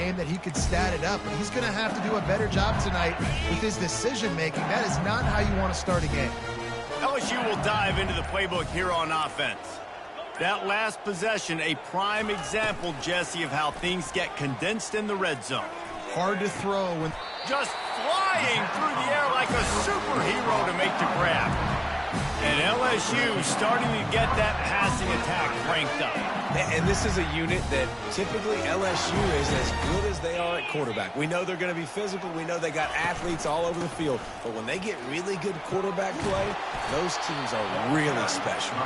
game that he could stat it up, but he's going to have to do a better job tonight with his decision-making. That is not how you want to start a game. LSU will dive into the playbook here on offense. That last possession, a prime example, Jesse, of how things get condensed in the red zone. Hard to throw when just flying through the air like a superhero to make the grab. And LSU starting to get that passing attack cranked up. And this is a unit that typically LSU is as good as they are at quarterback. We know they're going to be physical. We know they got athletes all over the field. But when they get really good quarterback play, those teams are really special.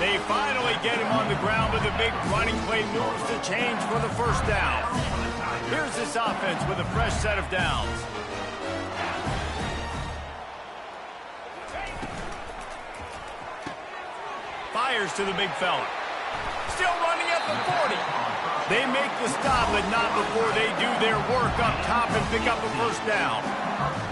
They finally get him on the ground with a big running play, moves the change for the first down. Here's this offense with a fresh set of downs. Fires to the big fella. Still running at the 40. They make the stop, but not before they do their work up top and pick up a first down.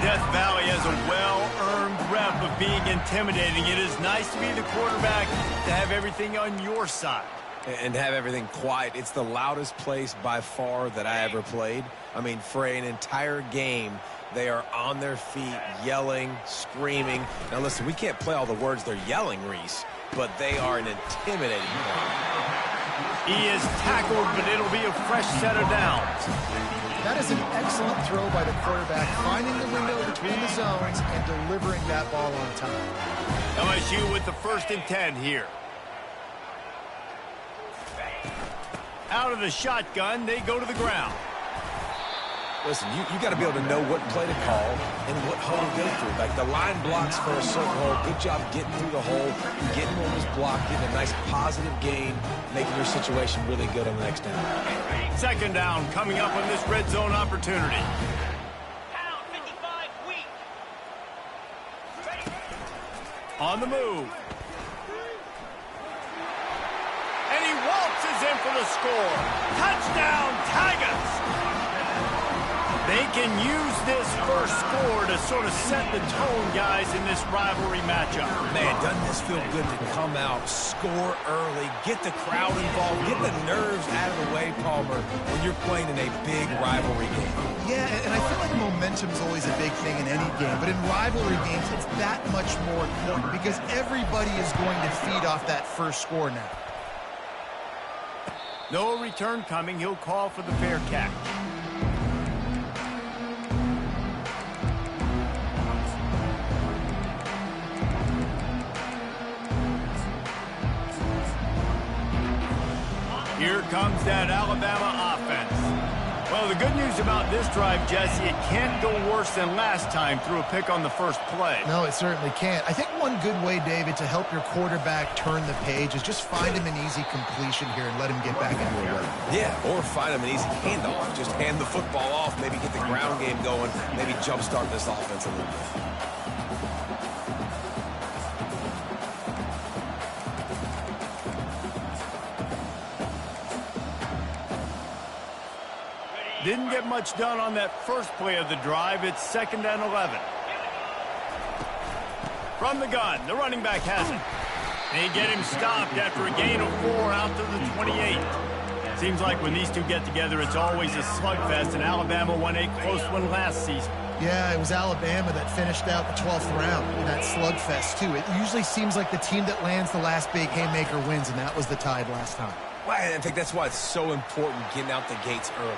Death Valley has a well-earned rep of being intimidating. It is nice to be the quarterback, to have everything on your side. And have everything quiet. It's the loudest place by far that I ever played. I mean, for an entire game, they are on their feet, yelling, screaming. Now, listen, we can't play all the words they're yelling, Reese, but they are an intimidating play. He is tackled, but it'll be a fresh set of downs. That is an excellent throw by the quarterback, finding the window between the zones and delivering that ball on time. LSU with the 1st and 10 here. Out of the shotgun, they go to the ground. Listen, you got to be able to know what play to call and what hole to go through. Like the line blocks for a certain hole. Good job getting through the hole, getting what was blocked, getting a nice positive gain, making your situation really good on the next down. 2nd down coming up on this red zone opportunity. On the move. And he waltzes in for the score. Touchdown, Tigers! They can use this first score to sort of set the tone, guys, in this rivalry matchup. Man, doesn't this feel good to come out, score early, get the crowd involved, get the nerves out of the way, Palmer, when you're playing in a big rivalry game. Yeah, and I feel like momentum is always a big thing in any game, but in rivalry games, it's that much more important because everybody is going to feed off that first score now. No return coming. He'll call for the fair catch. Here comes that Alabama offense. Well, the good news about this drive, Jesse, it can't go worse than last time through a pick on the first play. No, it certainly can't. I think one good way, David, to help your quarterback turn the page is just find him an easy completion here and let him get back into a rhythm. Yeah, or find him an easy handoff. Just hand the football off, maybe get the ground game going, maybe jumpstart this offense a little bit. Didn't get much done on that first play of the drive. It's 2nd and 11. From the gun, the running back has it. They get him stopped after a gain of 4 out to the 28. Seems like when these two get together, it's always a slugfest, and Alabama won a close one last season. Yeah, it was Alabama that finished out the 12th round in that slugfest, too. It usually seems like the team that lands the last big haymaker wins, and that was the Tide last time. Well, I think that's why it's so important getting out the gates early.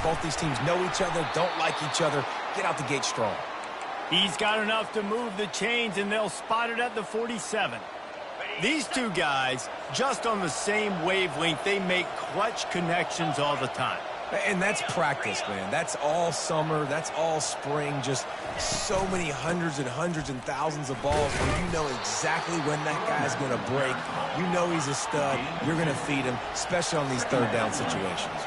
Both these teams know each other, don't like each other. Get out the gate strong. He's got enough to move the chains, and they'll spot it at the 47. These two guys, just on the same wavelength, they make clutch connections all the time. And that's practice, man. That's all summer. That's all spring. Just so many hundreds and thousands of balls where you know exactly when that guy's going to break. You know he's a stud. You're going to feed him, especially on these 3rd down situations.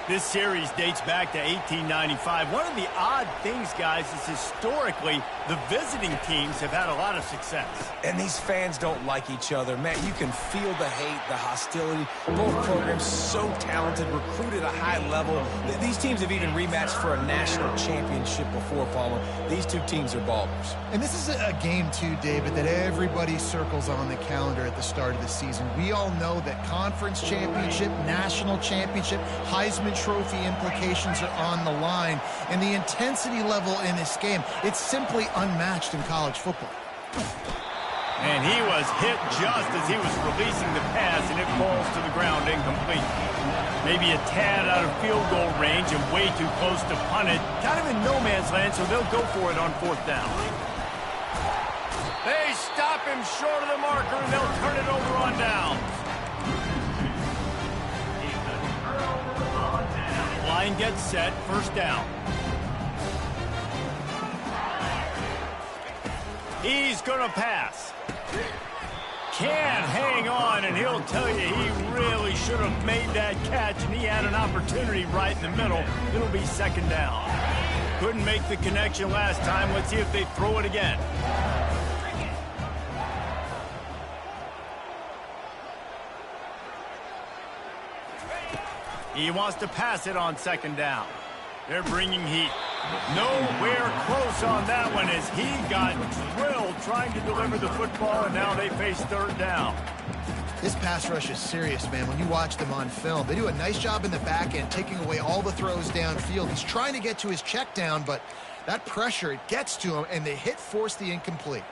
This series dates back to 1895. One of the odd things, guys, is historically the visiting teams have had a lot of success. And these fans don't like each other. Man, you can feel the hate, the hostility. Both programs so talented, recruited at a high level. These teams have even rematched for a national championship before, Palmer. These two teams are ballers. And this is a game, too, David, that everybody circles on the calendar at the start of the season. We all know that conference championship, national championship, Heisman trophy implications are on the line, and the intensity level in this game, it's simply unmatched in college football. And he was hit just as he was releasing the pass, and it falls to the ground incomplete. Maybe a tad out of field goal range and way too close to punt it. Kind of in no man's land, so they'll go for it on 4th down. They stop him short of the marker, and they'll turn it over on down. Line gets set, 1st down. He's going to pass. Can't hang on, and he'll tell you he really should have made that catch, and he had an opportunity right in the middle. It'll be 2nd down. Couldn't make the connection last time. Let's see if they throw it again. He wants to pass it on 2nd down. They're bringing heat. Nowhere close on that one as he got drilled trying to deliver the football, and now they face 3rd down. This pass rush is serious, man. When you watch them on film, they do a nice job in the back end, taking away all the throws downfield. He's trying to get to his check down, but that pressure, it gets to him, and the hit forced the incomplete.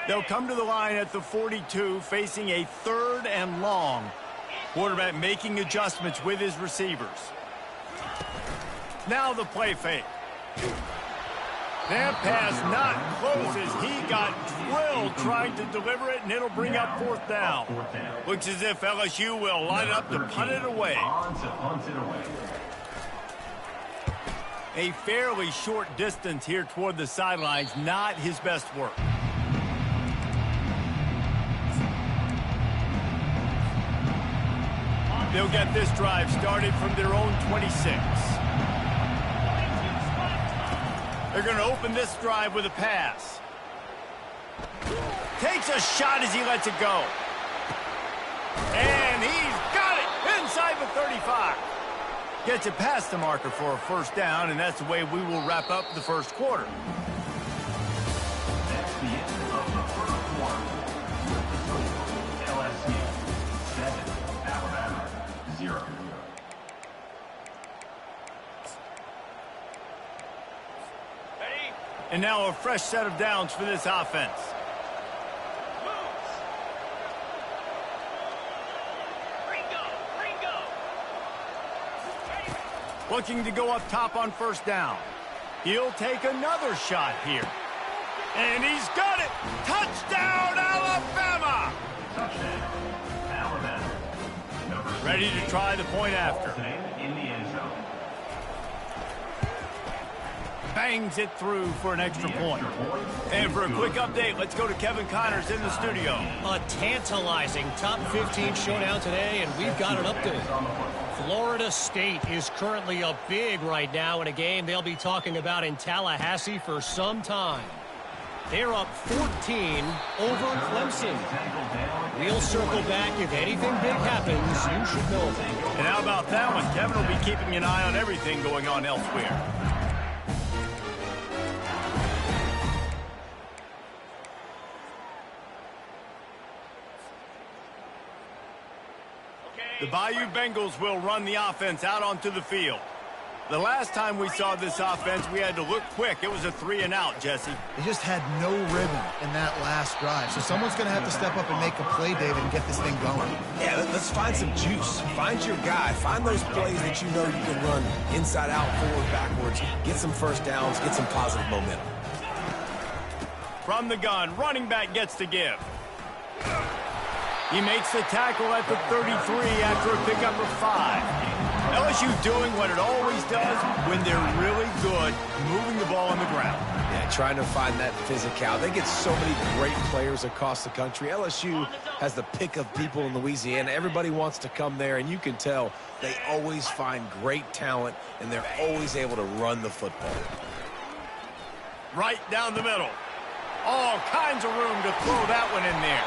They'll come to the line at the 42, facing a 3rd and long. Quarterback making adjustments with his receivers. Now the play fake. That pass not close as he got drilled trying to deliver it, and it'll bring up 4th down. Looks as if LSU will line up to punt it away. A fairly short distance here toward the sidelines, not his best work. They'll get this drive started from their own 26. They're going to open this drive with a pass. Takes a shot as he lets it go. And he's got it inside the 35. Gets it past the marker for a 1st down, and that's the way we will wrap up the 1st quarter. That's the end of the 1st quarter. LSU 7, Alabama 0. And now a fresh set of downs for this offense. Looking to go up top on 1st down. He'll take another shot here. And he's got it! Touchdown, Alabama! Touchdown, Alabama. Ready to try the point after. In the end zone. Bangs it through for an extra point. And for a quick update, let's go to Kevin Connors in the studio. A tantalizing top 15 showdown today, and we've got an update. Florida State is currently up big right now in a game they'll be talking about in Tallahassee for some time. They're up 14 over Clemson. We'll circle back if anything big happens. You should know that. And how about that one? Kevin will be keeping an eye on everything going on elsewhere. The Bayou Bengals will run the offense out onto the field. The last time we saw this offense, we had to look quick. It was a 3-and-out, Jesse. They just had no rhythm in that last drive. So someone's going to have to step up and make a play, David, and get this thing going. Yeah, let's find some juice. Find your guy. Find those plays that you know you can run inside out, forward, backwards. Get some 1st downs. Get some positive momentum. From the gun, running back gets to give. He makes the tackle at the 33 after a pickup of 5. LSU doing what it always does when they're really good, moving the ball on the ground. Yeah, trying to find that physicality. They get so many great players across the country. LSU has the pick of people in Louisiana. Everybody wants to come there, and you can tell they always find great talent, and they're always able to run the football. Right down the middle. All kinds of room to throw that one in there.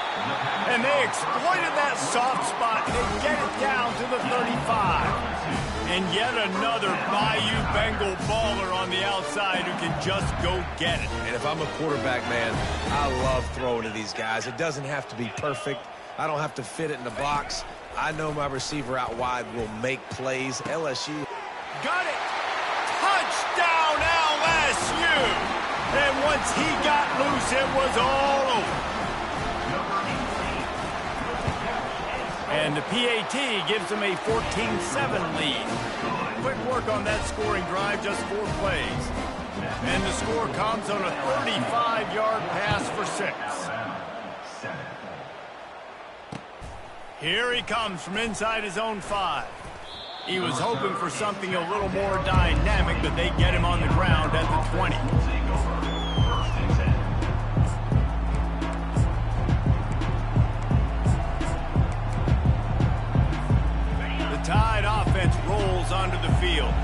And they exploited that soft spot. They get it down to the 35. And yet another Bayou Bengal baller on the outside who can just go get it. And if I'm a quarterback, man, I love throwing to these guys. It doesn't have to be perfect. I don't have to fit it in the box. I know my receiver out wide will make plays. LSU. Got it. Touchdown, LSU. And once he got loose, it was all over. And the PAT gives them a 14-7 lead. Quick work on that scoring drive, just 4 plays. And the score comes on a 35-yard pass for 6. Here he comes from inside his own 5. He was hoping for something a little more dynamic, but they get him on the ground at the 20. The Tide offense rolls onto the field.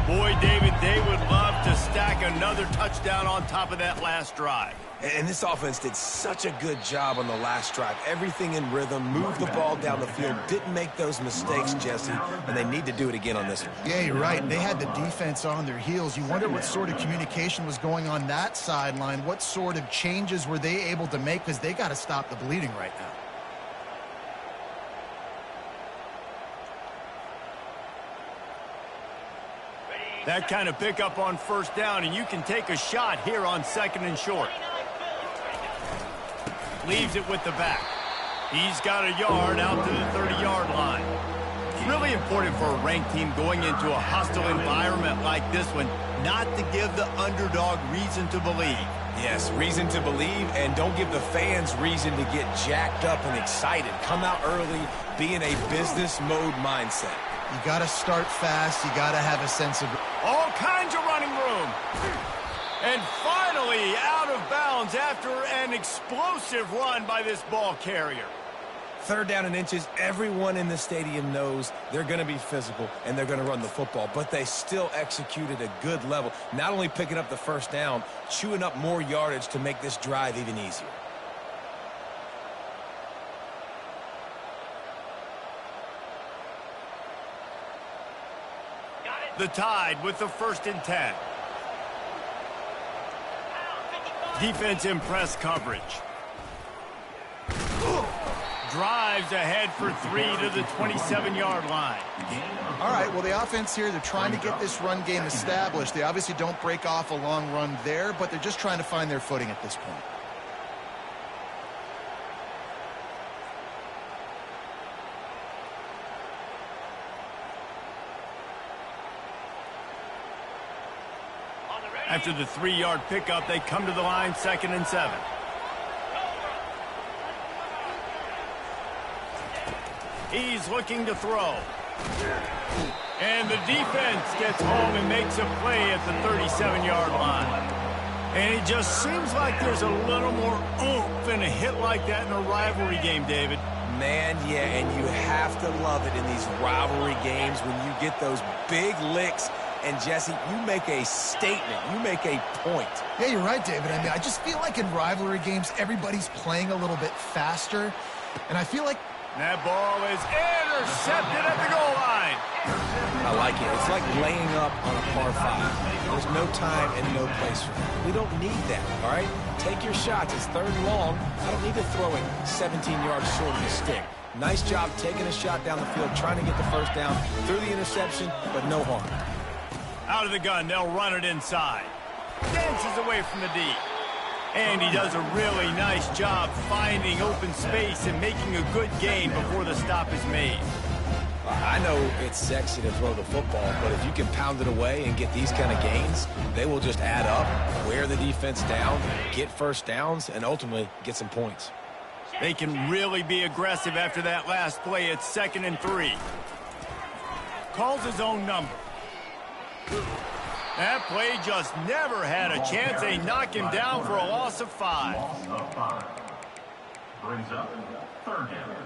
Boy, David, they would love to stack another touchdown on top of that last drive. And this offense did such a good job on the last drive. Everything in rhythm, moved the ball down the field, didn't make those mistakes, Jesse, and they need to do it again on this one. Yeah, you're right. They had the defense on their heels. You wonder what sort of communication was going on that sideline. What sort of changes were they able to make? Because they got to stop the bleeding right now. That kind of pickup on first down, and you can take a shot here on 2nd and short. Leaves it with the back. He's got a yard out to the 30-yard line. It's really important for a ranked team going into a hostile environment like this one not to give the underdog reason to believe. Yes, reason to believe, and don't give the fans reason to get jacked up and excited. Come out early, be in a business mode mindset. You got to start fast. You got to have a sense of... All kinds of running room. And finally out of bounds after an explosive run by this ball carrier. 3rd down and inches. Everyone in the stadium knows they're going to be physical and they're going to run the football, but they still executed a good level. Not only picking up the first down, chewing up more yardage to make this drive even easier. The Tide with the 1st and 10. Defense in press coverage. Drives ahead for 3 to the 27-yard line. All right, well, the offense here, they're trying to get this run game established. They obviously don't break off a long run there, but they're just trying to find their footing at this point. After the 3-yard pickup, they come to the line, 2nd and 7. He's looking to throw. And the defense gets home and makes a play at the 37-yard line. And it just seems like there's a little more oomph in a hit like that in a rivalry game, David. Man, yeah, and you have to love it in these rivalry games when you get those big licks. And, Jesse, you make a statement. You make a point. Yeah, you're right, David. I mean, I just feel like in rivalry games, everybody's playing a little bit faster. And I feel like... That ball is intercepted at the goal line. I like it. It's like laying up on a par 5. There's no time and no place for that. We don't need that, all right? Take your shots. It's 3rd and long. I don't need to throw it 17 yards short of the stick. Nice job taking a shot down the field, trying to get the first down through the interception, but no harm. Out of the gun, they'll run it inside. Dances away from the D. And he does a really nice job finding open space and making a good gain before the stop is made. I know it's sexy to throw the football, but if you can pound it away and get these kind of gains, they will just add up, wear the defense down, get first downs, and ultimately get some points. They can really be aggressive after that last play. It's 2nd and 3. Calls his own number. That play just never had a chance. They knock him down for a loss of 5. Loss of 5. Brings up 3rd down.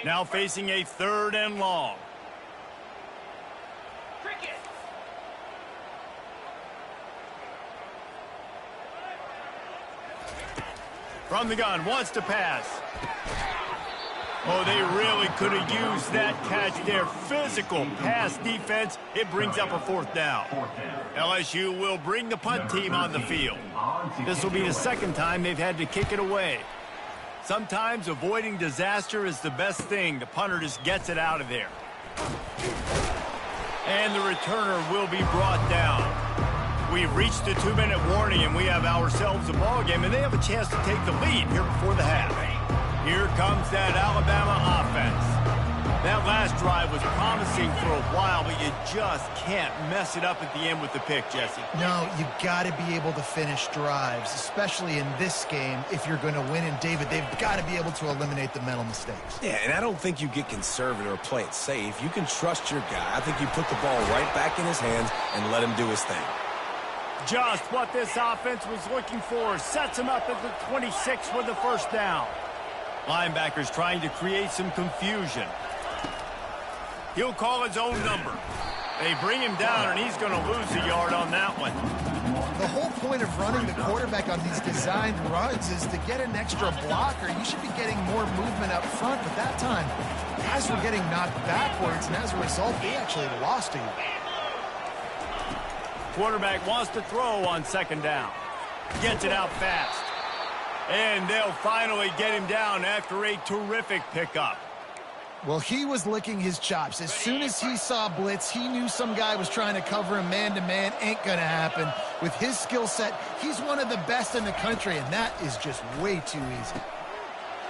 Now facing a 3rd and long. From the gun, wants to pass. Oh, they really could have used that catch there. Physical pass defense. It brings up a 4th down. LSU will bring the punt team on the field. This will be the 2nd time they've had to kick it away. Sometimes avoiding disaster is the best thing. The punter just gets it out of there. And the returner will be brought down. We've reached the 2-minute warning, and we have ourselves a ball game, and they have a chance to take the lead here before the half. Here comes that Alabama offense. That last drive was promising for a while, but you just can't mess it up at the end with the pick, Jesse. No, you got to be able to finish drives, especially in this game if you're going to win. And, David, they've got to be able to eliminate the mental mistakes. Yeah, and I don't think you get conservative or play it safe. You can trust your guy. I think you put the ball right back in his hands and let him do his thing. Just what this offense was looking for. Sets him up at the 26 with the first down. Linebackers trying to create some confusion. He'll call his own number. They bring him down, and he's going to lose a yard on that one. The whole point of running the quarterback on these designed runs is to get an extra blocker. You should be getting more movement up front, but that time, guys were getting knocked backwards, and as a result, they actually lost a yard. Quarterback wants to throw on second down. Gets it out fast. And they'll finally get him down after a terrific pickup. Well, he was licking his chops. As soon as he saw blitz, he knew some guy was trying to cover him man-to-man. Ain't going to happen. With his skill set, he's one of the best in the country, and that is just way too easy.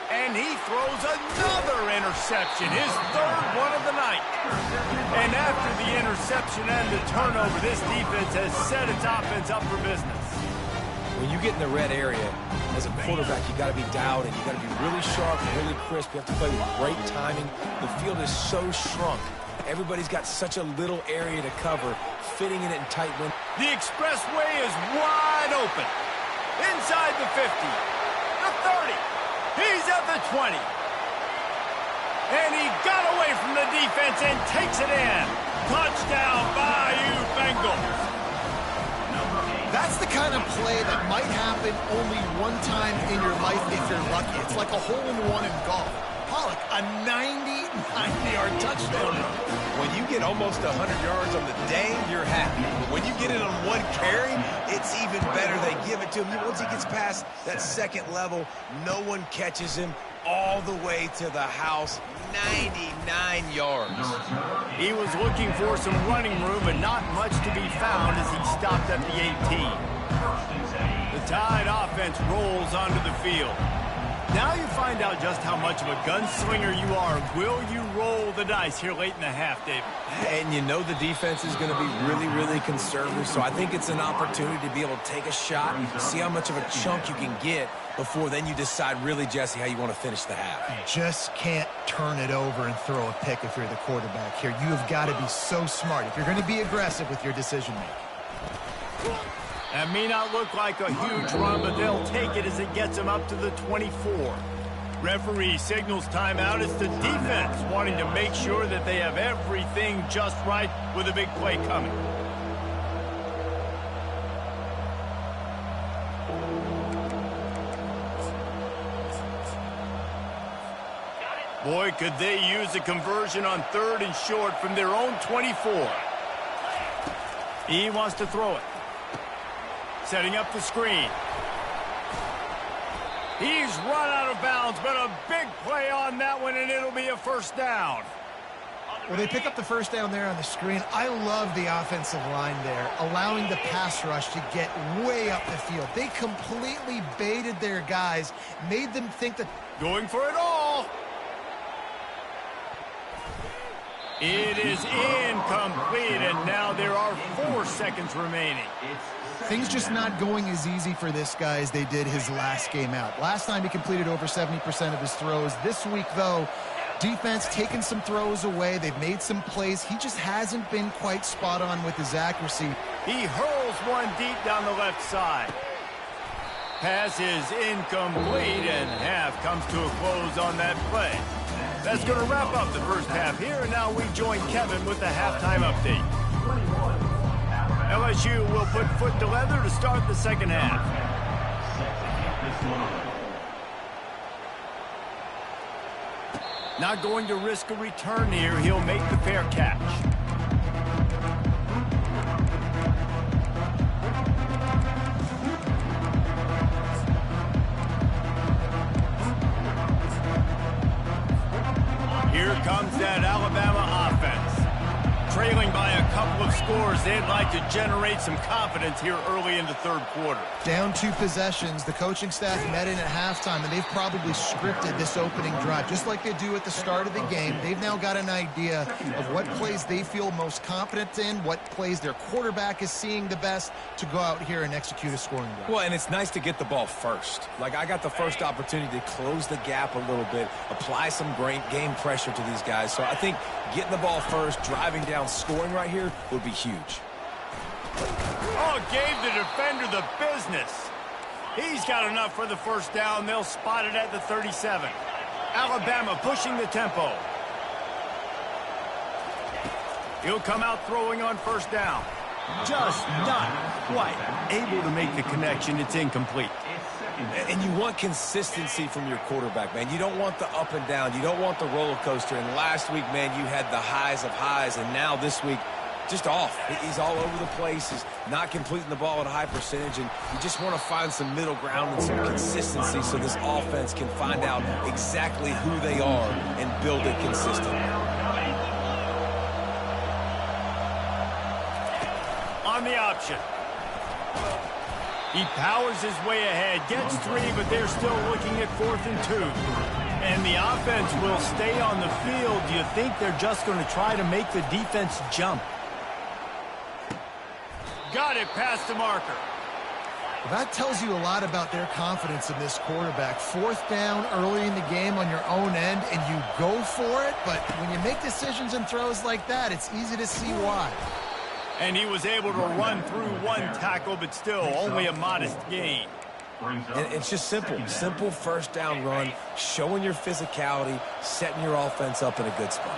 And he throws another interception, his third one of the night. And after the interception and the turnover, this defense has set its offense up for business. When you get in the red area, as a quarterback, you got to be dialed in. You got to be really sharp and really crisp. You have to play with great timing. The field is so shrunk. Everybody's got such a little area to cover, fitting in it in tight windows. The expressway is wide open. Inside the 50, the 30. He's at the 20. And he got away from the defense and takes it in. Touchdown, Bayou Bengals. That's the kind of play that might happen only one time in your life if you're lucky. It's like a hole-in-one in golf. Pollock, a 99-yard touchdown. When you get almost 100 yards on the day, you're happy. But when you get it on one carry, it's even better. They give it to him. Once he gets past that second level, no one catches him all the way to the house. 99 yards. He was looking for some running room, but not much to be found as he stopped at the 18. The Tide offense rolls onto the field. Now you find out just how much of a gunslinger you are. Will you roll the dice here late in the half, David? And you know the defense is going to be really, really conservative, so I think it's an opportunity to be able to take a shot, see how much of a chunk you can get before then you decide really, Jesse, how you want to finish the half. You just can't turn it over and throw a pick if you're the quarterback here. You have got to be so smart if you're going to be aggressive with your decision-making. That may not look like a huge run, but they'll take it as it gets them up to the 24. Referee signals timeout. It's the defense wanting to make sure that they have everything just right with a big play coming. Boy, could they use a conversion on 3rd and short from their own 24. He wants to throw it. Setting up the screen. He's run out of bounds, but a big play on that one, and it'll be a first down. Well, they pick up the first down there on the screen. I love the offensive line there, allowing the pass rush to get way up the field. They completely baited their guys, made them think that... Going for it all. It is incomplete, and now there are 4 seconds remaining. Things just not going as easy for this guy as they did his last game out. Last time he completed over 70% of his throws. This week, though, defense taking some throws away. They've made some plays. He just hasn't been quite spot on with his accuracy. He hurls one deep down the left side. Pass is incomplete, and half comes to a close on that play. That's going to wrap up the first half here, and now we join Kevin with the halftime update. LSU will put foot to leather to start the second half. Not going to risk a return here. He'll make the fair catch. Here comes that Alabama offense. Trailing by a couple of scores, they'd like to generate some confidence here early in the third quarter. Down 2 possessions, the coaching staff met in at halftime, and they've probably scripted this opening drive. Just like they do at the start of the game, they've now got an idea of what plays they feel most confident in, what plays their quarterback is seeing the best to go out here and execute a scoring drive. Well, and it's nice to get the ball first. Like, I got the first opportunity to close the gap a little bit, apply some great game pressure to these guys. So I think getting the ball first, driving down, scoring right here would be huge. Oh, gave the defender the business. He's got enough for the first down. They'll spot it at the 37. Alabama pushing the tempo. He'll come out throwing on first down. Just not quite able to make the connection. It's incomplete. And you want consistency from your quarterback, man. You don't want the up and down. You don't want the roller coaster. And last week, man, you had the highs of highs. And now this week, just off. He's all over the place. He's not completing the ball at a high percentage. And you just want to find some middle ground and some consistency so this offense can find out exactly who they are and build it consistently. On the option. He powers his way ahead, gets 3, but they're still looking at 4th and 2. And the offense will stay on the field. Do you think they're just going to try to make the defense jump? Got it past the marker. That tells you a lot about their confidence in this quarterback. 4th down early in the game on your own end, and you go for it. But when you make decisions and throws like that, it's easy to see why. And he was able to run through 1 tackle, but still only a modest gain. And it's just simple. Simple first down run, showing your physicality, setting your offense up in a good spot.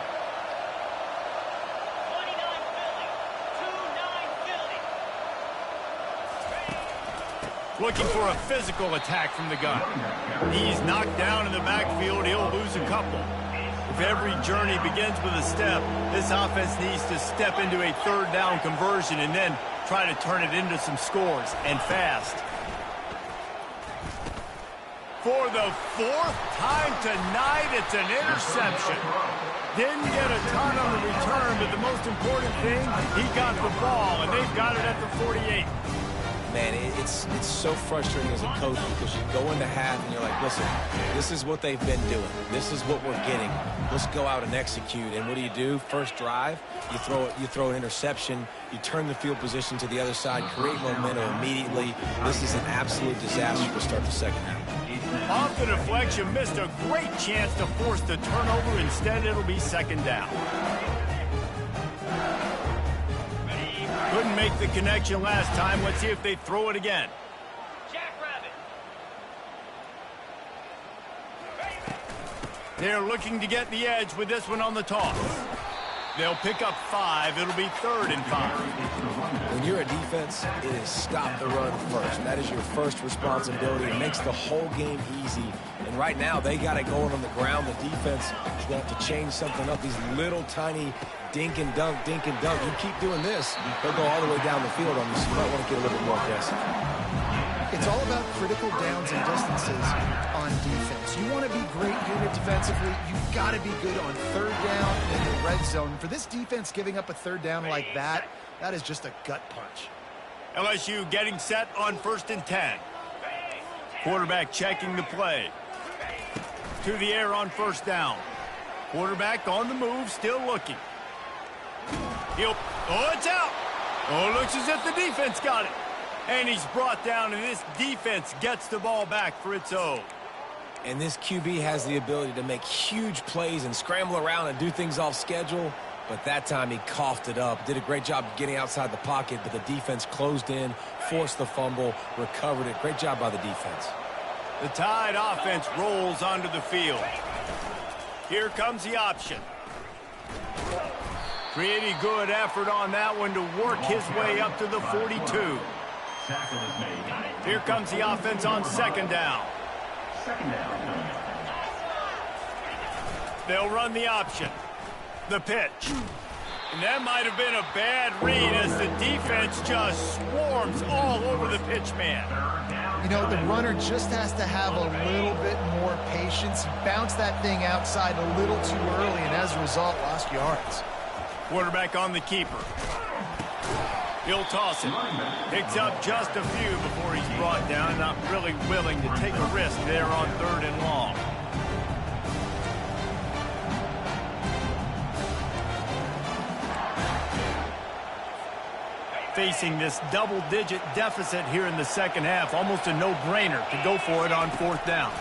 Looking for a physical attack from the gun. He's knocked down in the backfield. He'll lose a couple. If every journey begins with a step, this offense needs to step into a 3rd down conversion and then try to turn it into some scores, and fast. For the 4th time tonight, it's an interception. Didn't get a ton on the return, but the most important thing, he got the ball, and they've got it at the 48. Man, it's so frustrating as a coach because you go into half and you're like, listen, this is what they've been doing. This is what we're getting. Let's go out and execute. And what do? First drive, you throw an interception, you turn the field position to the other side, create momentum immediately. This is an absolute disaster to start the second half. Off the deflection, missed a great chance to force the turnover. Instead, it'll be 2nd down. Couldn't make the connection last time. Let's see if they throw it again. They're looking to get the edge with this one on the toss. They'll pick up 5. It'll be 3rd and 5. When you're a defense, it is stop the run first. That is your first responsibility. It makes the whole game easy. And right now, they got it going on the ground. The defense is going to have to change something up. These little tiny dink and dunk, dink and dunk. You keep doing this, they'll go all the way down the field on you, so you might want to get a little bit more aggressive. It's all about critical downs and distances on defense. You want to be great unit defensively, you've got to be good on 3rd down in the red zone. For this defense giving up a 3rd down like that, that is just a gut punch. LSU getting set on 1st and 10. Quarterback checking the play. To the air on 1st down. Quarterback on the move, still looking. Oh, it's out. Oh, looks as if the defense got it. And he's brought down, and this defense gets the ball back for its own. And this QB has the ability to make huge plays and scramble around and do things off schedule. But that time he coughed it up. Did a great job getting outside the pocket, but the defense closed in, forced the fumble, recovered it. Great job by the defense. The Tide offense rolls onto the field. Here comes the option. Pretty good effort on that one to work his way up to the 42. Here comes the offense on 2nd down. They'll run the option. The pitch. And that might have been a bad read as the defense just swarms all over the pitch man. You know, the runner just has to have a little bit more patience. He bounced that thing outside a little too early, and as a result, lost yards. Quarterback on the keeper. He'll toss it. Picks up just a few before he's brought down. Not really willing to take a risk there on 3rd and long. Facing this double-digit deficit here in the second half, almost a no-brainer to go for it on 4th down.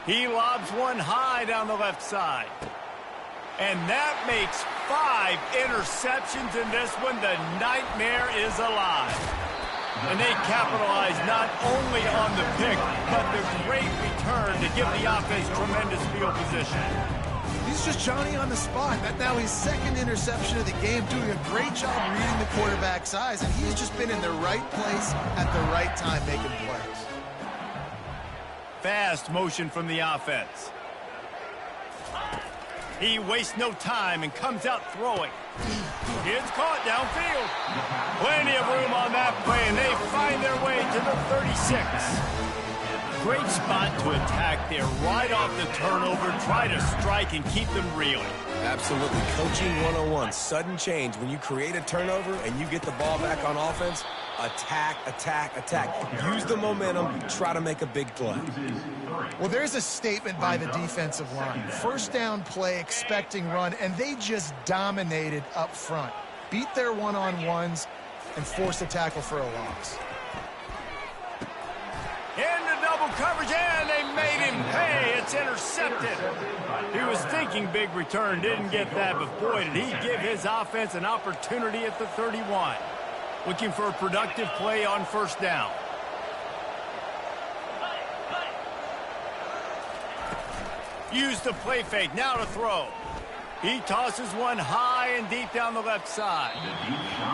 He lobs one high down the left side. And that makes 5 interceptions in this one. The nightmare is alive. And they capitalize not only on the pick, but the great return to give the offense tremendous field position. He's just Johnny on the spot. That now his 2nd interception of the game, doing a great job reading the quarterback's eyes, and he's just been in the right place at the right time making plays. Fast motion from the offense. He wastes no time and comes out throwing. It's caught downfield. Plenty of room on that play, and they find their way to the 36. Great spot to attack there, right off the turnover. Try to strike and keep them reeling. Absolutely. Coaching 101. Sudden change. When you create a turnover and you get the ball back on offense, attack, attack, attack. Use the momentum. Try to make a big play. Well, there's a statement by the defensive line. 1st down play, expecting run, and they just dominated up front. Beat their one-on-ones and forced a tackle for a loss. Into double coverage, and they made him pay. It's intercepted. He was thinking big return, didn't get that, but boy, did he give his offense an opportunity at the 31. Looking for a productive play on 1st down. Use the play fake, now to throw. He tosses one high and deep down the left side.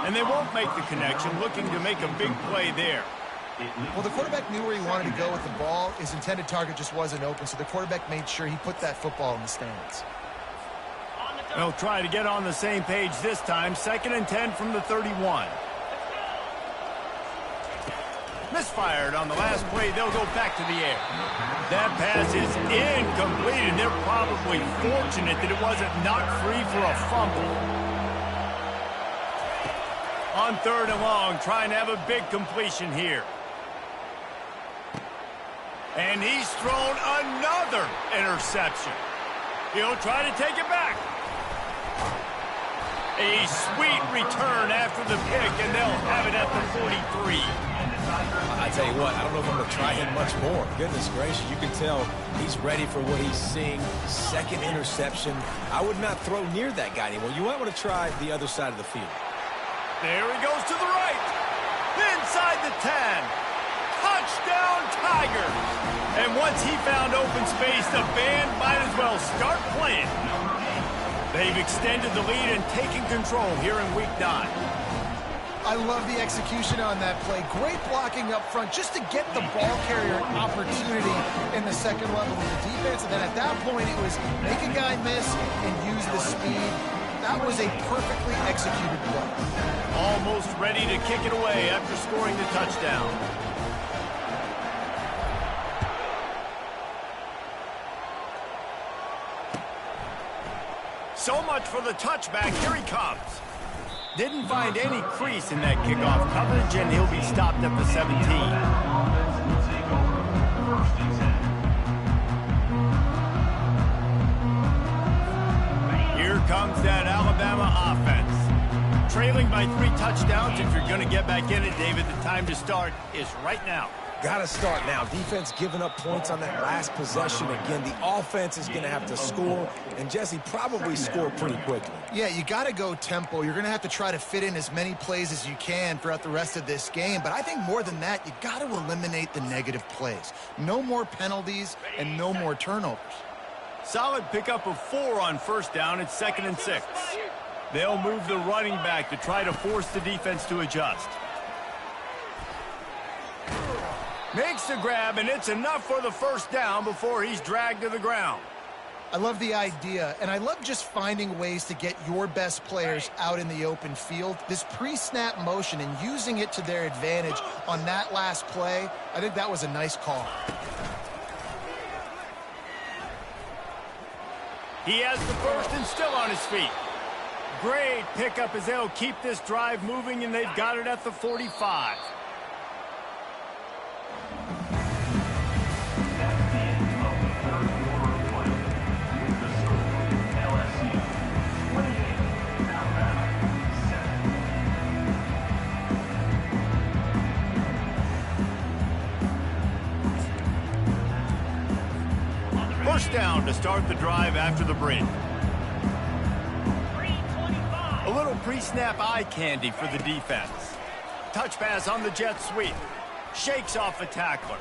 And they won't make the connection, looking to make a big play there. Well, the quarterback knew where he wanted to go with the ball. His intended target just wasn't open, so the quarterback made sure he put that football in the stands. They'll try to get on the same page this time. 2nd and 10 from the 31. Misfired on the last play. They'll go back to the air. That pass is incomplete, and they're probably fortunate that it wasn't knocked free for a fumble. On 3rd and long, trying to have a big completion here. And he's thrown another interception. He'll try to take it back. A sweet return after the pick, and they'll have it at the 43. I tell you what, I don't know if I'm going to try him much more. Goodness gracious, you can tell he's ready for what he's seeing. 2nd interception. I would not throw near that guy anymore. You might want to try the other side of the field. There he goes to the right. Inside the 10. Touchdown, Tigers. And once he found open space, the band might as well start playing. They've extended the lead and taken control here in Week 9. I love the execution on that play. Great blocking up front just to get the ball carrier an opportunity in the 2nd level of the defense. And then at that point, it was make a guy miss and use the speed. That was a perfectly executed play. Almost ready to kick it away after scoring the touchdown. So much for the touchback. Here he comes. Didn't find any crease in that kickoff coverage, and he'll be stopped at the 17. Here comes that Alabama offense. Trailing by 3 touchdowns. If you're going to get back in it, David, the time to start is right now. Got to start now. Defense giving up points on that last possession. Again, the offense is going to have to score, and Jesse probably score pretty quickly. Yeah, you got to go tempo. You're going to have to try to fit in as many plays as you can throughout the rest of this game. But I think more than that, you got to eliminate the negative plays. No more penalties and no more turnovers. Solid pickup of 4 on 1st down. It's 2nd and 6. They'll move the running back to try to force the defense to adjust. Makes the grab, and it's enough for the 1st down before he's dragged to the ground. I love the idea, and I love just finding ways to get your best players out in the open field. This pre-snap motion and using it to their advantage on that last play, I think that was a nice call. He has the first and still on his feet. Great pickup as they'll keep this drive moving, and they've got it at the 45. First down to start the drive after the break. A little pre-snap eye candy for the defense. Touch pass on the jet sweep. Shakes off a tackler.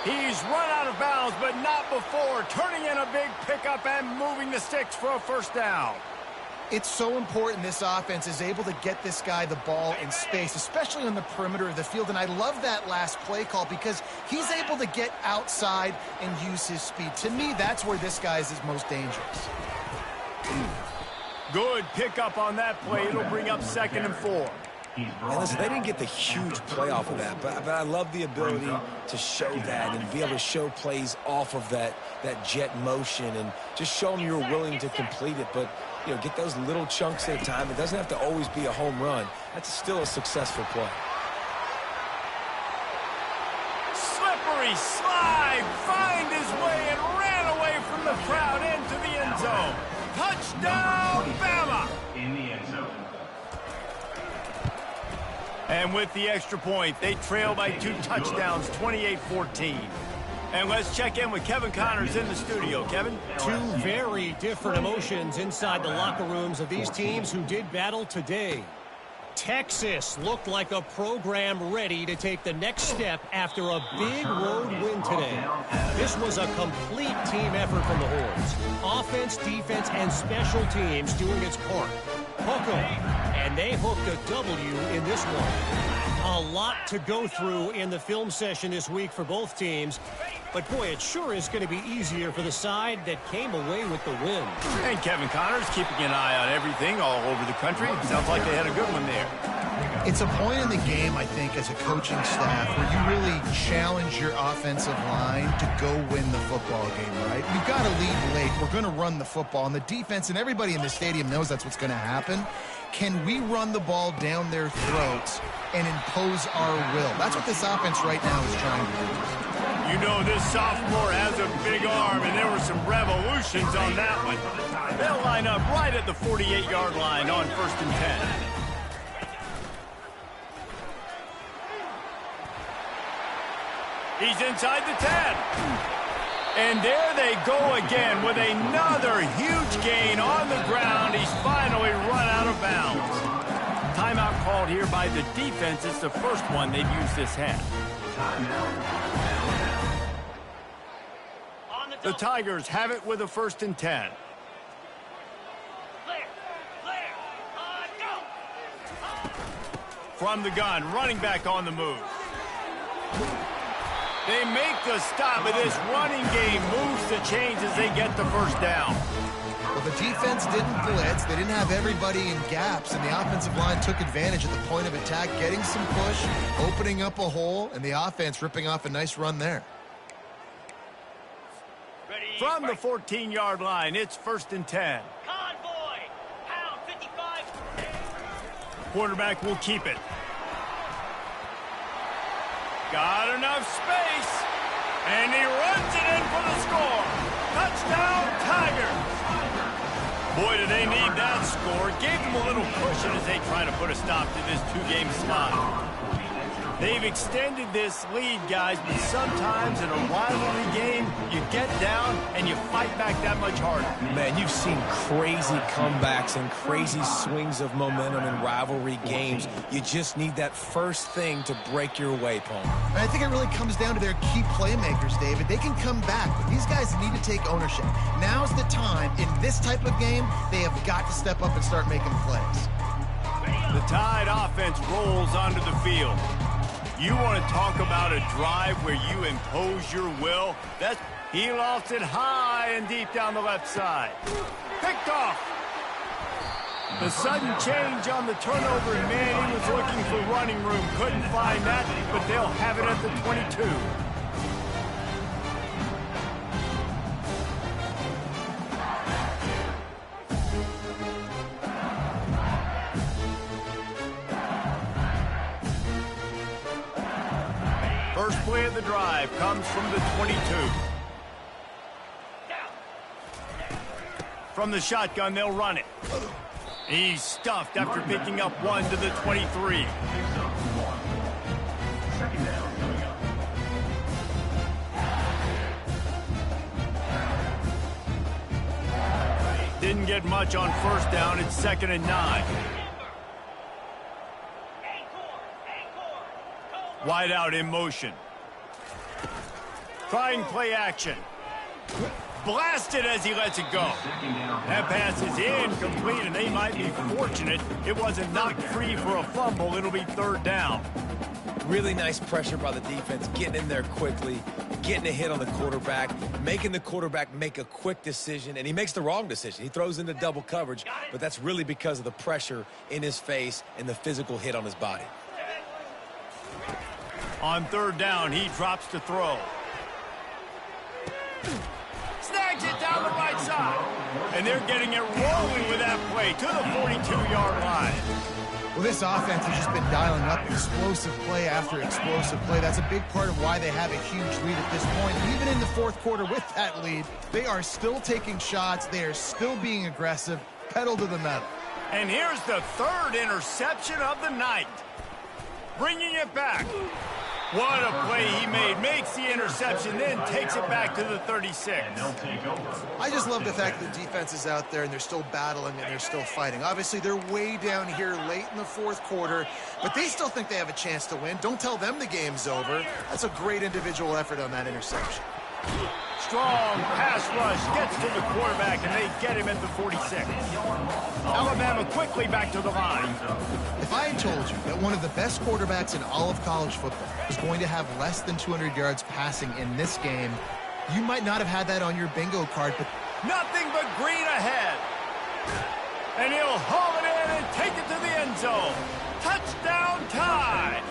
He's run out of bounds, but not before. Turning in a big pickup and moving the sticks for a first down. It's so important this offense is able to get this guy the ball in space, especially on the perimeter of the field. And I love that last play call because he's able to get outside and use his speed. To me, that's where this guy is his most dangerous. Good pickup on that play. It'll bring up 2nd and 4. And listen, they didn't get the huge play off of that, but I love the ability to show that and be able to show plays off of that jet motion and just show them you're willing to complete it. But, you know, get those little chunks at a time. It doesn't have to always be a home run. That's still a successful play. Slippery slide, find his way and ran away from the crowd into the end zone. Touchdown, Bama! In the end zone. And with the extra point, they trail by 2 touchdowns, 28-14. And let's check in with Kevin Connors in the studio. Kevin? Two very different emotions inside the locker rooms of these teams who did battle today. Texas looked like a program ready to take the next step after a big road win today. This was a complete team effort from the Horns. Offense, defense, and special teams doing its part. Hook 'em. And they hooked a W in this one. A lot to go through in the film session this week for both teams. But, boy, it sure is going to be easier for the side that came away with the win. And Kevin Connors keeping an eye on everything all over the country. Sounds like they had a good one there. It's a point in the game, I think, as a coaching staff where you really challenge your offensive line to go win the football game, right? We've got to lead late. We're going to run the football. And the defense and everybody in the stadium knows that's what's going to happen. Can we run the ball down their throats and impose our will? That's what this offense right now is trying to do. You know this sophomore has a big arm, and there were some revolutions on that one. They'll line up right at the 48-yard line on 1st and 10. He's inside the 10. And there they go again with another huge gain on the ground. He's finally run out of bounds. Timeout called here by the defense. It's the first one they've used this half. The Tigers have it with a 1st and 10. From the gun, running back on the move. They make the stop, but this running game moves the chains as they get the first down. Well, the defense didn't blitz. They didn't have everybody in gaps, and the offensive line took advantage at the point of attack, getting some push, opening up a hole, and the offense ripping off a nice run there. From the 14-yard line, it's 1st and 10. Convoy, pound 55. Quarterback will keep it. Got enough space, and he runs it in for the score. Touchdown, Tigers. Boy, do they need that score. Gave them a little cushion as they try to put a stop to this 2-game slide. They've extended this lead, guys, but sometimes in a rivalry game, you get down and you fight back that much harder. Man, you've seen crazy comebacks and crazy swings of momentum in rivalry games. You just need that first thing to break your way, Paul. And I think it really comes down to their key playmakers, David. They can come back, but these guys need to take ownership. Now's the time. In this type of game, they have got to step up and start making plays. The Tide offense rolls onto the field. You want to talk about a drive where you impose your will? He lost it high and deep down the left side. Picked off. The sudden change on the turnover, and man, he was looking for running room. Couldn't find that, but they'll have it at the 22. First play of the drive comes from the 22. From the shotgun, they'll run it. He's stuffed after picking up one to the 23. Second down coming up. Didn't get much on first down. It's 2nd and 9. Wide out in motion. Trying play action. Blasted as he lets it go. That pass is incomplete, and they might be fortunate it wasn't knocked free for a fumble. It'll be 3rd down. Really nice pressure by the defense, getting in there quickly, getting a hit on the quarterback, making the quarterback make a quick decision, and he makes the wrong decision. He throws into double coverage, but that's really because of the pressure in his face and the physical hit on his body. On 3rd down, he drops to throw. Snags it down the right side. And they're getting it rolling with that play to the 42-yard line. Well, this offense has just been dialing up explosive play after explosive play. That's a big part of why they have a huge lead at this point. Even in the 4th quarter with that lead, they are still taking shots. They are still being aggressive. Pedal to the metal. And here's the 3rd interception of the night. Bringing it back. What a play he made. Makes the interception, then takes it back to the 36. I just love the fact that the defense is out there and they're still battling and they're still fighting. Obviously, they're way down here late in the 4th quarter, but they still think they have a chance to win. Don't tell them the game's over. That's a great individual effort on that interception. Strong pass rush gets to the quarterback, and they get him at the 46. Alabama quickly back to the line. If I had told you that one of the best quarterbacks in all of college football was going to have less than 200 yards passing in this game, you might not have had that on your bingo card. But nothing but green ahead. And he'll haul it in and take it to the end zone. Touchdown tie.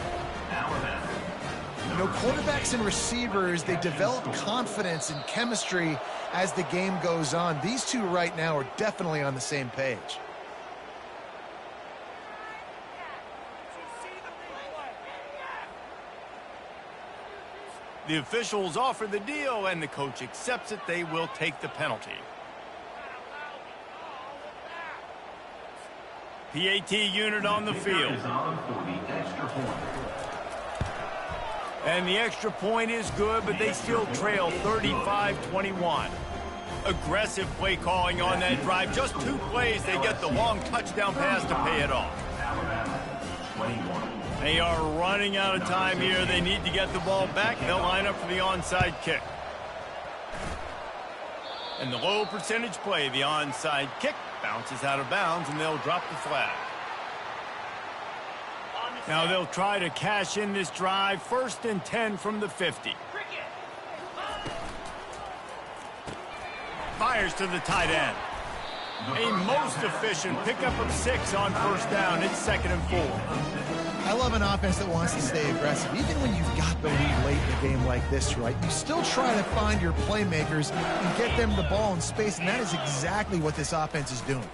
you know, quarterbacks and receivers, they develop confidence and chemistry as the game goes on. These two right now are definitely on the same page. The officials offer the deal, and the coach accepts it. They will take the penalty. PAT unit on the field. And the extra point is good, but they still trail 35-21. Aggressive play calling on that drive. Just 2 plays, they get the long touchdown pass to pay it off. They are running out of time here. They need to get the ball back. They'll line up for the onside kick. And the low percentage play, the onside kick, bounces out of bounds, and they'll drop the flag. Now they'll try to cash in this drive. 1st and 10 from the 50. Fires to the tight end. A most efficient pickup of 6 on 1st down. It's 2nd and 4. I love an offense that wants to stay aggressive. Even when you've got the lead late in a game like this, right, you still try to find your playmakers and get them the ball in space, and that is exactly what this offense is doing.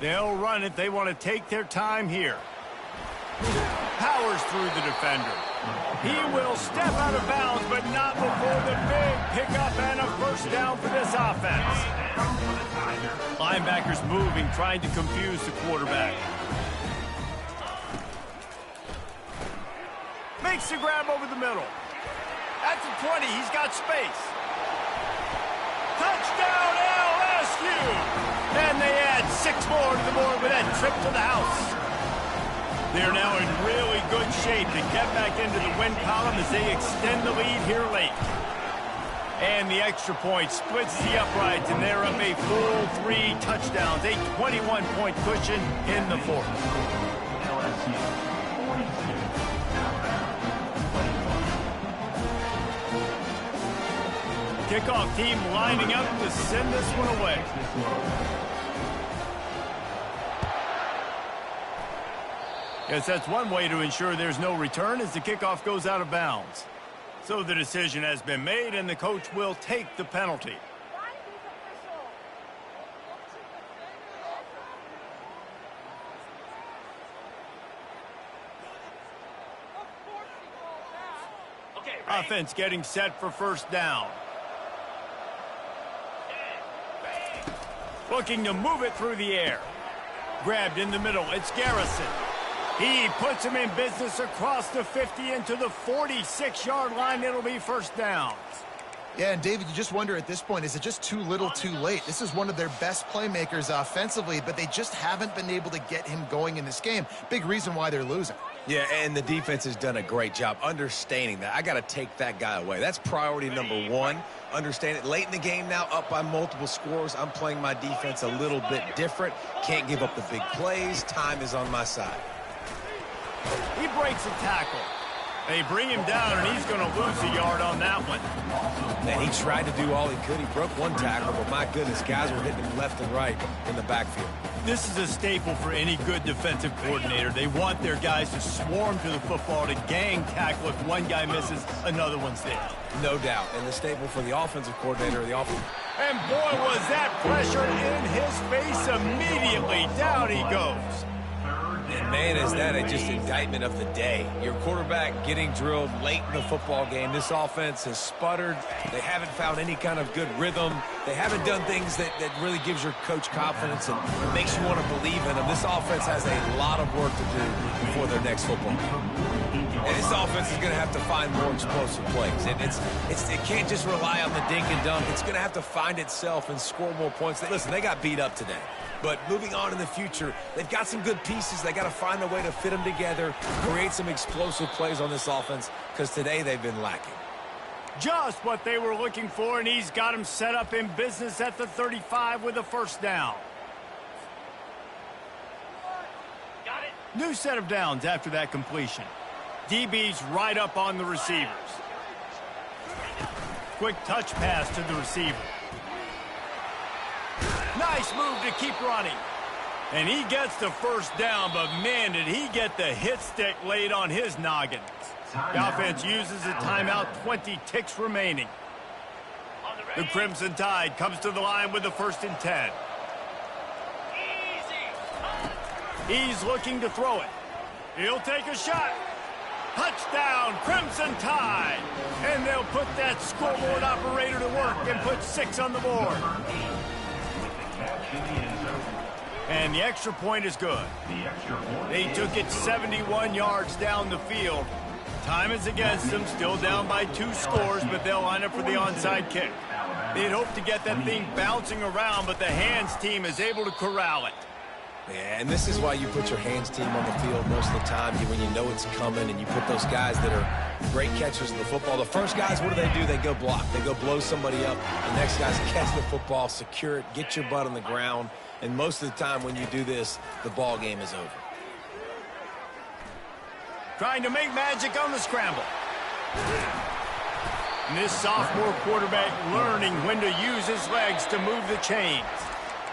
They'll run it. They want to take their time here. Powers through the defender. He will step out of bounds, but not before the big pickup and a 1st down for this offense. Linebackers moving, trying to confuse the quarterback. Makes the grab over the middle. At the 20, he's got space. Touchdown, LSU! And they add 6 more to the board with that trip to the house. They're now in really good shape to get back into the win column as they extend the lead here late. And the extra point splits the uprights, and they're up a full 3 touchdowns, a 21-point cushion in the 4th. Kickoff team lining up to send this one away. Yes, that's one way to ensure there's no return as the kickoff goes out of bounds. So the decision has been made, and the coach will take the penalty. Offense getting set for first down. Looking to move it through the air. Grabbed in the middle. It's Garrison. He puts him in business across the 50 into the 46-yard line. It'll be first down. Yeah, and David, you just wonder at this point, is it just too little too late? This is one of their best playmakers offensively, but they just haven't been able to get him going in this game. Big reason why they're losing. Yeah, and the defense has done a great job understanding that. I got to take that guy away. That's priority number one. Understand it. Late in the game now, up by multiple scores. I'm playing my defense a little bit different. Can't give up the big plays. Time is on my side. He breaks a tackle. They bring him down, and he's going to lose a yard on that one. And he tried to do all he could. He broke one tackle, but my goodness, guys were hitting him left and right in the backfield. This is a staple for any good defensive coordinator. They want their guys to swarm to the football, to gang tackle. If one guy misses, another one's there. No doubt. And the staple for the offensive coordinator, the offense. And boy, was that pressure in his face immediately. Down he goes. And man, is that just indictment of the day. Your quarterback getting drilled late in the football game. This offense has sputtered. They haven't found any kind of good rhythm. They haven't done things that really gives your coach confidence and makes you want to believe in them. This offense has a lot of work to do before their next football game. And this offense is going to have to find more explosive plays. And it can't just rely on the dink and dunk. It's going to have to find itself and score more points. Listen, they got beat up today. But moving on in the future, they've got some good pieces. They got to find a way to fit them together, create some explosive plays on this offense, because today they've been lacking. Just what they were looking for, and he's got him set up in business at the 35 with a first down. Got it. New set of downs after that completion. DB's right up on the receivers. Quick touch pass to the receiver. Nice move to keep running. And he gets the first down, but man, did he get the hit stick laid on his noggin. The offense uses a timeout, 20 ticks remaining. The Crimson Tide comes to the line with the 1st and 10. He's looking to throw it. He'll take a shot. Touchdown, Crimson Tide. And they'll put that scoreboard operator to work and put 6 on the board. And the extra point is good. They took it 71 yards down the field. Time is against them, still down by 2 scores, but they'll line up for the onside kick. They'd hoped to get that thing bouncing around, but the hands team is able to corral it. Yeah, and this is why you put your hands team on the field most of the time when you know it's coming, and you put those guys that are great catchers of the football. The first guys, what do? They go block. They go blow somebody up. The next guys catch the football, secure it, get your butt on the ground. And most of the time when you do this, the ball game is over. Trying to make magic on the scramble. And this sophomore quarterback learning when to use his legs to move the chains.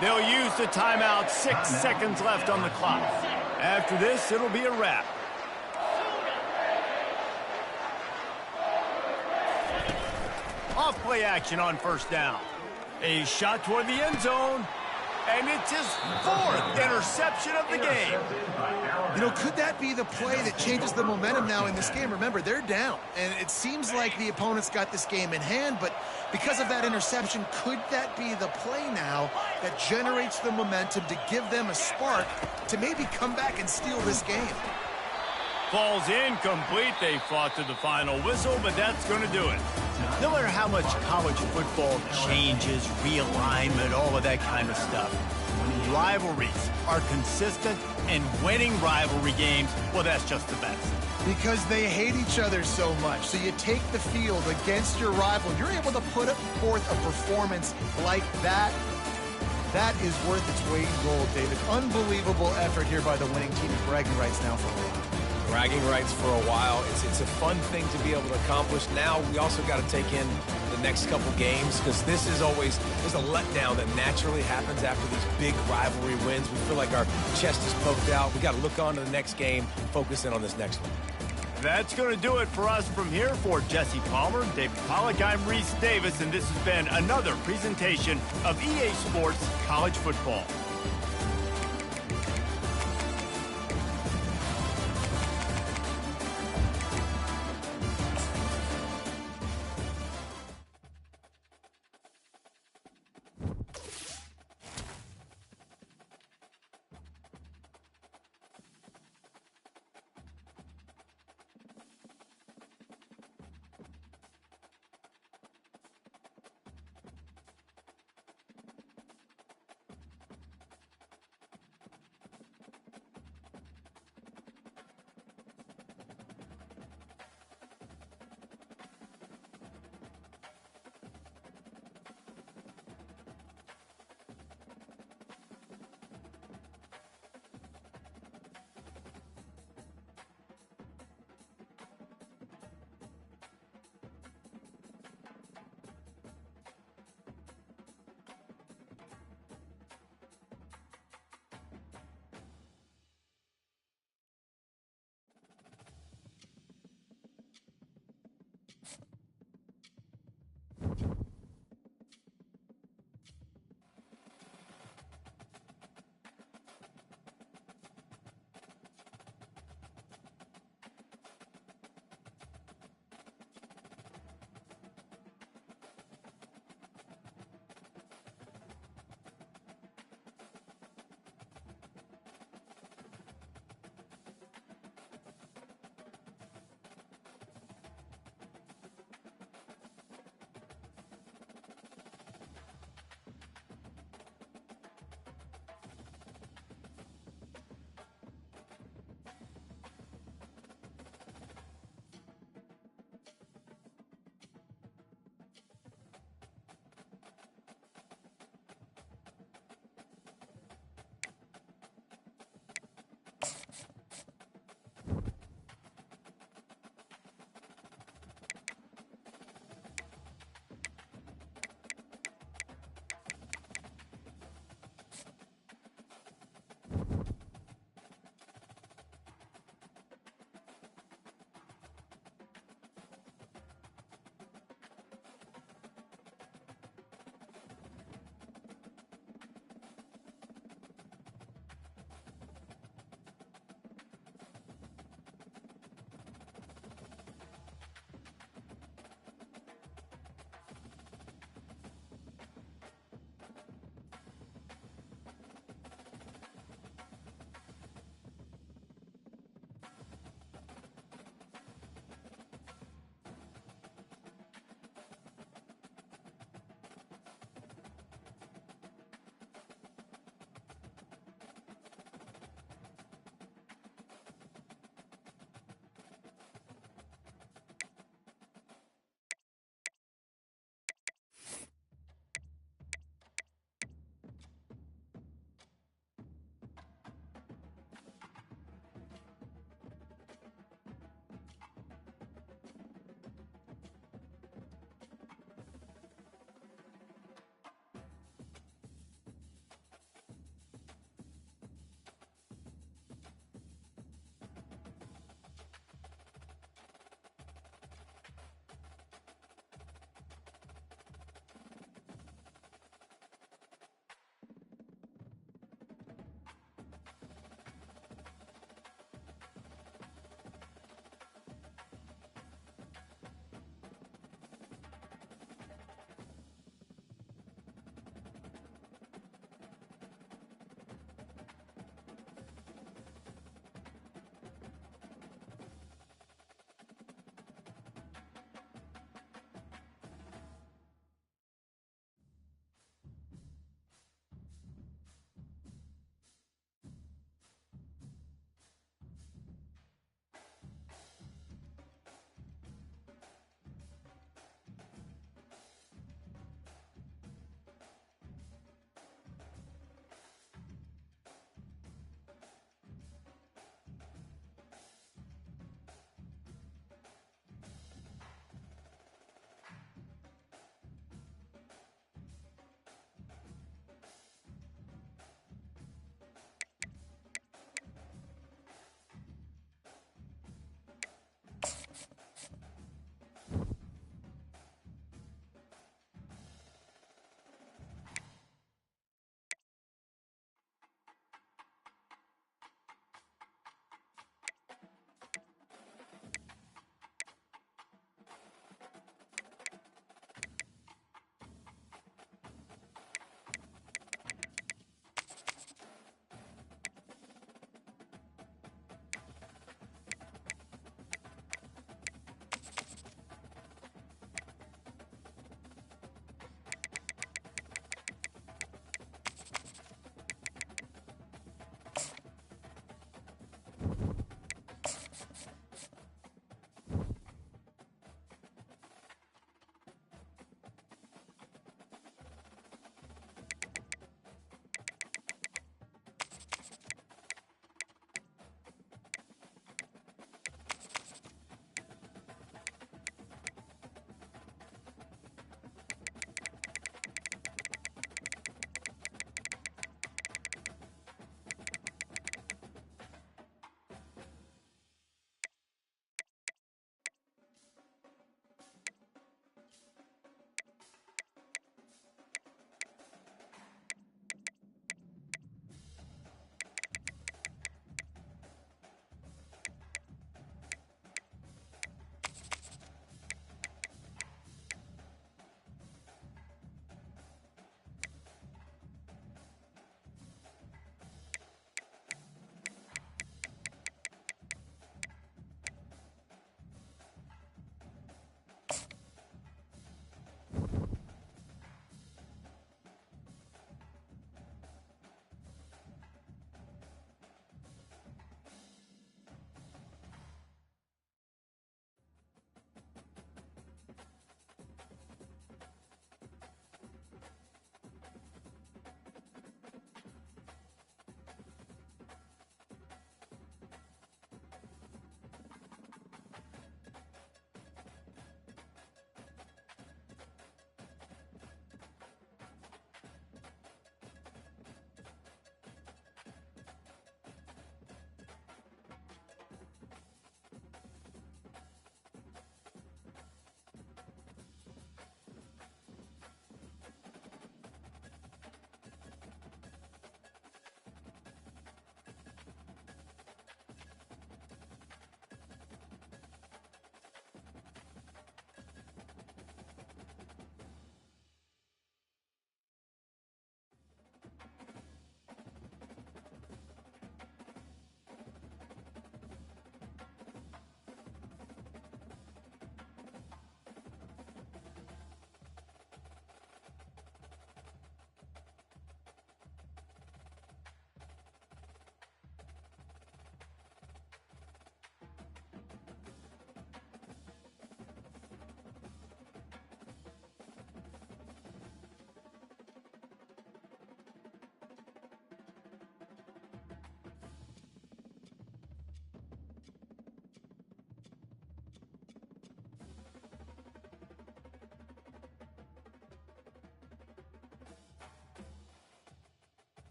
They'll use the timeout, 6 seconds left on the clock. After this, it'll be a wrap. Off play action on first down. A shot toward the end zone. And it's his 4th interception of the game. You know, could that be the play that changes the momentum now in this game? Remember, they're down, and it seems like the opponent's got this game in hand, but because of that interception, could that be the play now that generates the momentum to give them a spark to maybe come back and steal this game? Falls incomplete. They fought to the final whistle, but that's going to do it. No matter how much college football changes, realignment, all of that kind of stuff, rivalries are consistent, and winning rivalry games, well, that's just the best. Because they hate each other so much. So you take the field against your rival. You're able to put forth a performance like that. That is worth its weight in gold, David. Unbelievable effort here by the winning team, and bragging rights now for me. bragging rights for a while. It's a fun thing to be able to accomplish. Now we also got to take in the next couple games because there's a letdown that naturally happens after these big rivalry wins. We feel like our chest is poked out. We got to look on to the next game, focus in on this next one. That's going to do it for us from here. For Jesse Palmer, David Pollack, I'm Reese Davis, and this has been another presentation of EA Sports College Football.